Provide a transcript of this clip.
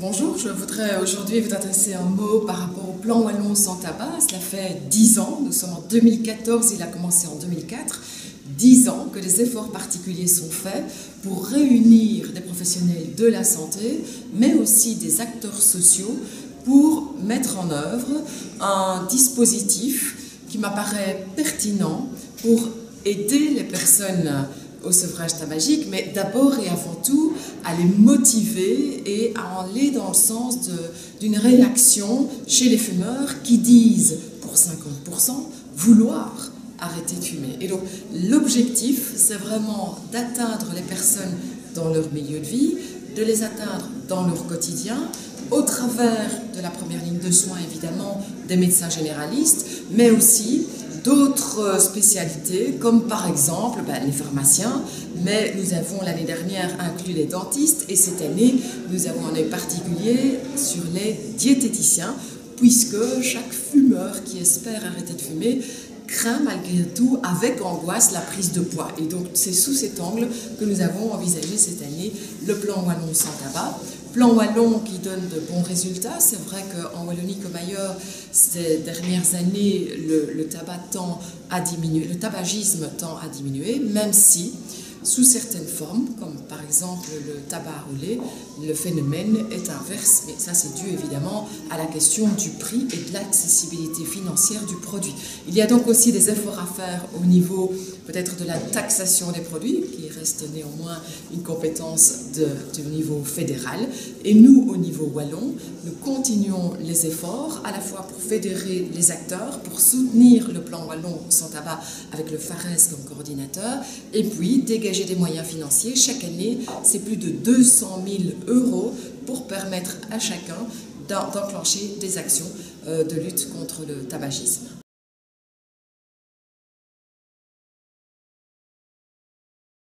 Bonjour, je voudrais aujourd'hui vous adresser un mot par rapport au plan Wallon sans tabac. Cela fait 10 ans, nous sommes en 2014, il a commencé en 2004. 10 ans que des efforts particuliers sont faits pour réunir des professionnels de la santé, mais aussi des acteurs sociaux pour mettre en œuvre un dispositif qui m'apparaît pertinent pour aider les personnes au sevrage tabagique, mais d'abord et avant tout à les motiver et à aller dans le sens d'une réaction chez les fumeurs qui disent pour 50% vouloir arrêter de fumer. Et donc l'objectif, c'est vraiment d'atteindre les personnes dans leur milieu de vie, de les atteindre dans leur quotidien, au travers de la première ligne de soins évidemment des médecins généralistes, mais aussi d'autres spécialités, comme par exemple les pharmaciens, mais nous avons l'année dernière inclus les dentistes et cette année nous avons un œil particulier sur les diététiciens, puisque chaque fumeur qui espère arrêter de fumer craint malgré tout avec angoisse la prise de poids. Et donc c'est sous cet angle que nous avons envisagé cette année le plan Wallon sans tabac. Plan Wallon qui donne de bons résultats. C'est vrai qu'en Wallonie comme ailleurs, ces dernières années, le tabagisme tend à diminuer, même si sous certaines formes, comme par exemple le tabac roulé, le phénomène est inverse, mais ça c'est dû évidemment à la question du prix et de l'accessibilité financière du produit. Il y a donc aussi des efforts à faire au niveau peut-être de la taxation des produits, qui reste néanmoins une compétence du niveau fédéral. Et nous, au niveau wallon, nous continuons les efforts, à la fois pour fédérer les acteurs, pour soutenir le plan Wallon sans tabac avec le FARES comme coordinateur, et puis dégager des moyens financiers. Chaque année, c'est plus de 200 000 € pour permettre à chacun d'enclencher des actions de lutte contre le tabagisme.